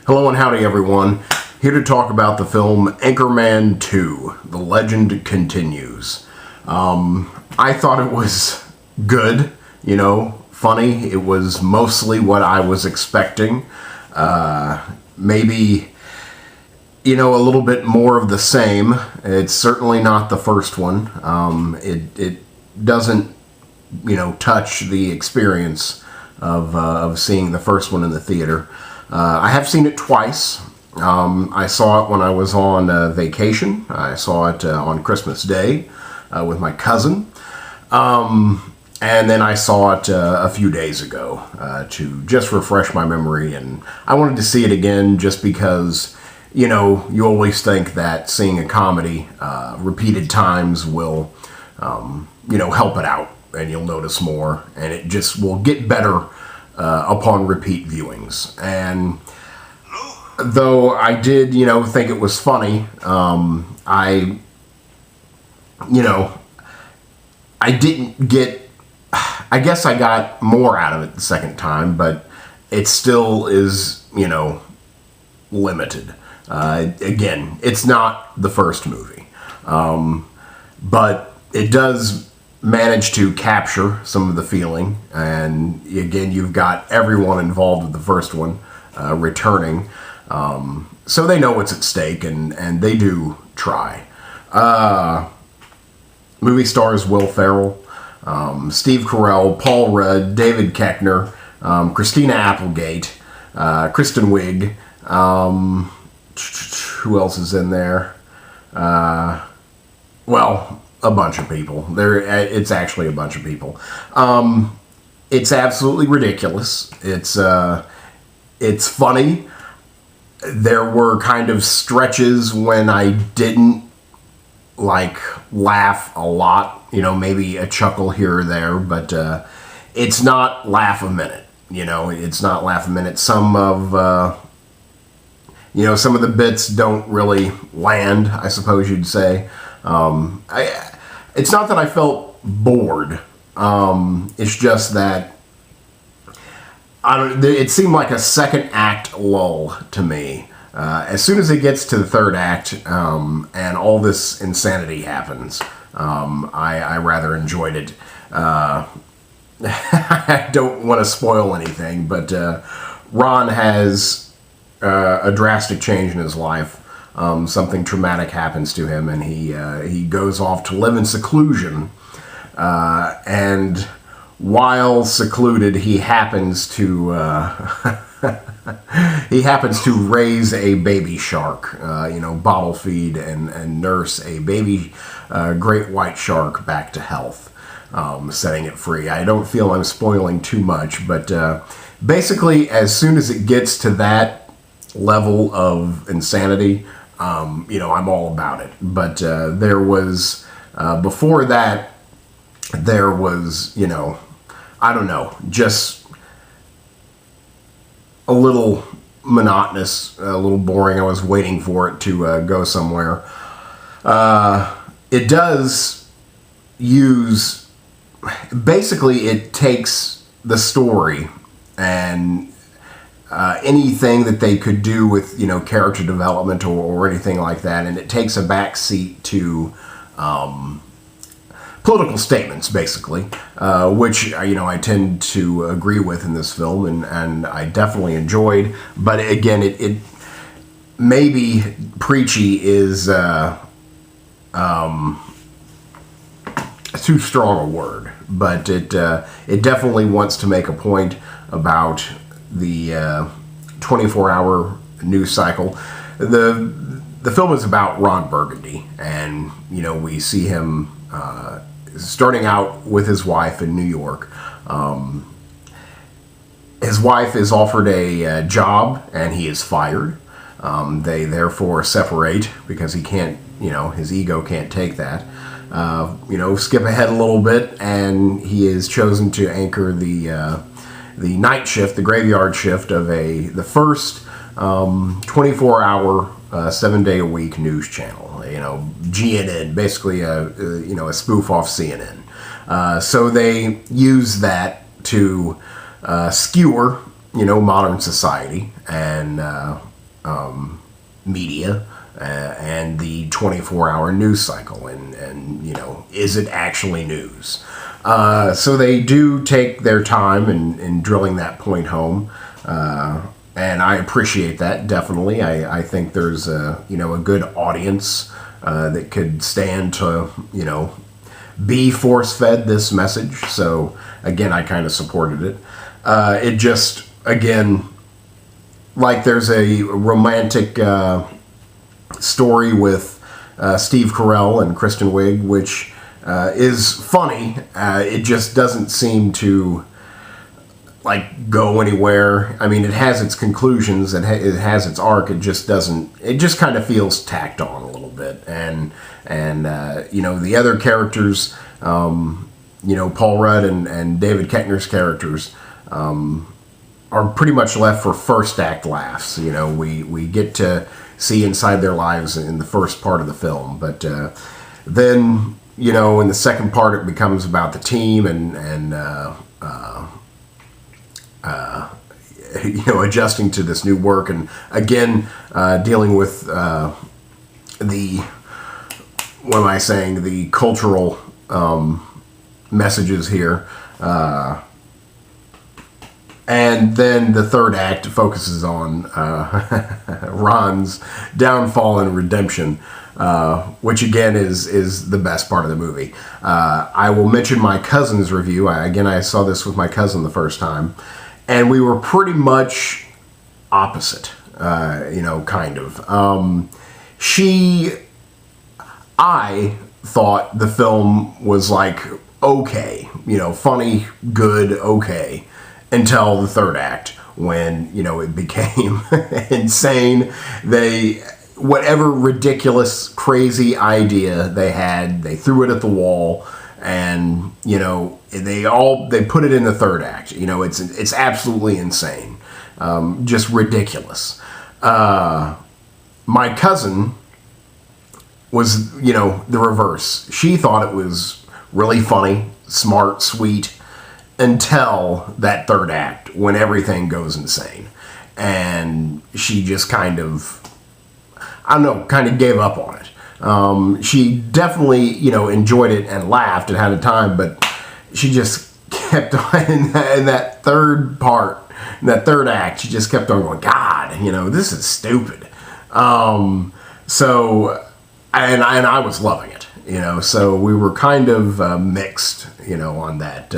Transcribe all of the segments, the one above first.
Hello and howdy everyone. Here to talk about the film Anchorman 2, The Legend Continues. I thought it was good, funny. It was mostly what I was expecting. Maybe, a little bit more of the same. It's certainly not the first one. It doesn't, touch the experience of seeing the first one in the theater. I have seen it twice. I saw it when I was on vacation. I saw it on Christmas Day with my cousin. And then I saw it a few days ago to just refresh my memory. And I wanted to see it again just because, you always think that seeing a comedy repeated times will, help it out. And you'll notice more. And it just will get better upon repeat viewings. And though I did, think it was funny, I didn't get, I guess I got more out of it the second time, but it still is, limited. Again, it's not the first movie, but it does manage to capture some of the feeling, and again, you've got everyone involved with the first one returning, so they know what's at stake, and they do try. Movie stars Will Ferrell, Steve Carell, Paul Rudd, David Koechner, Christina Applegate, Kristen Wiig. Who else is in there? Well, a bunch of people. It's actually a bunch of people. It's absolutely ridiculous. It's funny. There were kind of stretches when I didn't laugh a lot. Maybe a chuckle here or there, but it's not laugh a minute. It's not laugh a minute. Some of the bits don't really land, I suppose you'd say. It's not that I felt bored. It's just that it seemed like a second act lull to me. As soon as it gets to the third act and all this insanity happens, I rather enjoyed it. I don't want to spoil anything, but Ron has a drastic change in his life. Something traumatic happens to him, and he goes off to live in seclusion. And while secluded, he happens to raise a baby shark. Bottle feed and nurse a baby great white shark back to health, setting it free. I don't feel I'm spoiling too much, but basically, as soon as it gets to that level of insanity, I'm all about it. But there was, before that, there was, I don't know, just a little monotonous, a little boring. I was waiting for it to go somewhere. It does use, basically it takes the story and anything that they could do with, character development or anything like that, and it takes a back seat to political statements, basically, which, I tend to agree with in this film, and I definitely enjoyed. But again, it maybe preachy is too strong a word, but it definitely wants to make a point about the 24-hour news cycle. The film is about Ron Burgundy, and we see him starting out with his wife in New York. His wife is offered a job, and he is fired. They therefore separate because he can't, his ego can't take that. Skip ahead a little bit, and he is chosen to anchor the night shift, the graveyard shift of the first 24-hour, 7-day-a-week news channel. GNN, basically a spoof off CNN. So they use that to skewer, modern society and media and the 24-hour news cycle, and is it actually news? So they do take their time in drilling that point home, and I appreciate that, definitely. I think there's a good audience that could stand to be force-fed this message. So again, I kind of supported it. It just, again, like there's a romantic story with Steve Carell and Kristen Wiig, which is funny. It just doesn't seem to go anywhere. I mean, it has its conclusions, it has its arc. It just doesn't. It just kind of feels tacked on a little bit. And the other characters, Paul Rudd and David Koechner's characters, are pretty much left for first act laughs. We get to see inside their lives in the first part of the film, but then in the second part it becomes about the team and adjusting to this new work, and again dealing with the cultural messages here. And then the third act focuses on Ron's downfall and redemption, which again is the best part of the movie. I will mention my cousin's review. I saw this with my cousin the first time, and we were pretty much opposite, kind of. I thought the film was okay, funny, good, okay, until the third act, when it became insane. Whatever ridiculous, crazy idea they had, they threw it at the wall, and they put it in the third act. It's absolutely insane, just ridiculous. My cousin was the reverse. She thought it was really funny, smart, sweet, until that third act, when everything goes insane, and she just kind of gave up on it. She definitely enjoyed it and laughed and had a time, but she just kept on in that third part, in that third act. She just kept on going, God, this is stupid. So I was loving it, so we were kind of mixed, on that.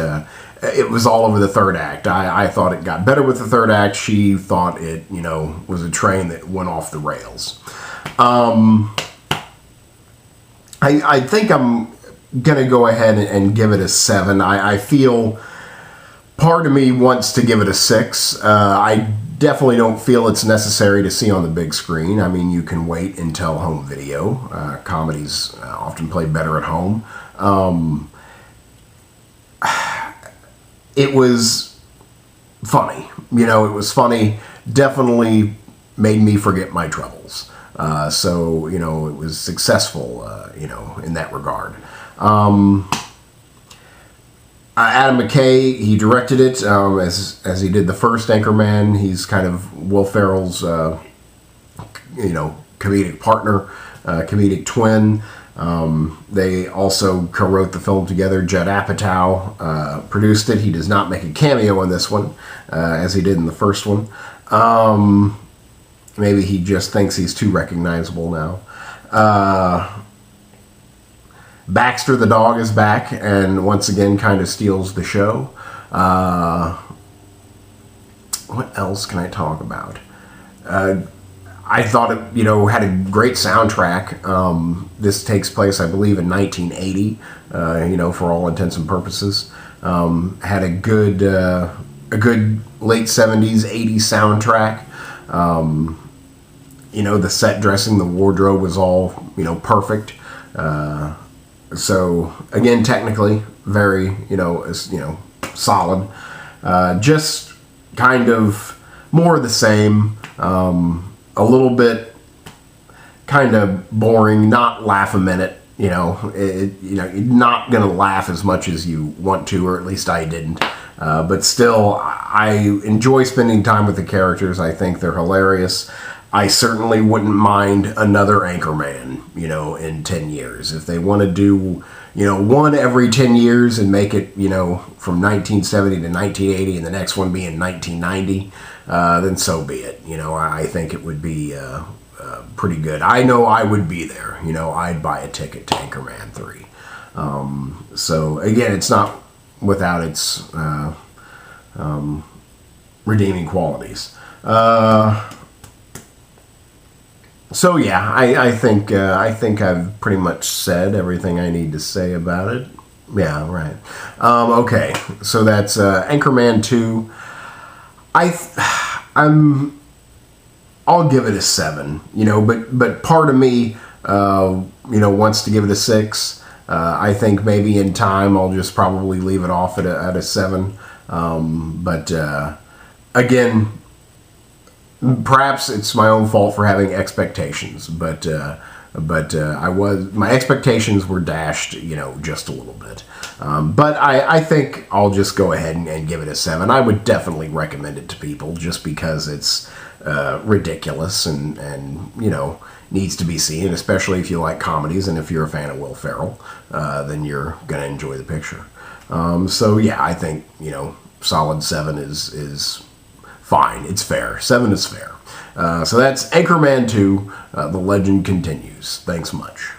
It was all over the third act. I thought it got better with the third act. She thought it, was a train that went off the rails. I think I'm going to go ahead and give it a 7. I feel part of me wants to give it a 6. I definitely don't feel it's necessary to see on the big screen. I mean, you can wait until home video. Comedies often play better at home. It was funny. It was funny. Definitely made me forget my troubles. So, it was successful, in that regard. Adam McKay, he directed it, as he did the first Anchorman. He's kind of Will Ferrell's, comedic partner, comedic twin. They also co-wrote the film together. Judd Apatow produced it. He does not make a cameo in this one, as he did in the first one. Maybe he just thinks he's too recognizable now. Baxter the dog is back, and once again kind of steals the show. What else can I talk about? I thought it, had a great soundtrack. This takes place, I believe, in 1980, for all intents and purposes. Had a good late 70s, 80s soundtrack. The set dressing, the wardrobe was all, perfect. So, again, technically, very, solid. Just kind of more of the same. A little bit kind of boring, not laugh a minute, you're not going to laugh as much as you want to, or at least I didn't. But still, I enjoy spending time with the characters. I think they're hilarious. I certainly wouldn't mind another Anchorman, in 10 years. If they want to do, one every 10 years and make it, from 1970 to 1980 and the next one be in 1990, then so be it. I think it would be pretty good. I know I would be there. I'd buy a ticket to Anchorman 3. So, again, it's not without its redeeming qualities. So yeah, I think I've pretty much said everything I need to say about it. Yeah, right. Okay, so that's Anchorman 2. I'll give it a 7. But part of me wants to give it a 6. I think maybe in time I'll just probably leave it off at a 7. But again, perhaps it's my own fault for having expectations, but my expectations were dashed, just a little bit. But I think I'll just go ahead and give it a 7. I would definitely recommend it to people just because it's ridiculous and needs to be seen, especially if you like comedies and if you're a fan of Will Ferrell, then you're gonna enjoy the picture. So yeah, I think solid 7 is fine. It's fair. 7 is fair. So that's Anchorman 2. The legend continues. Thanks much.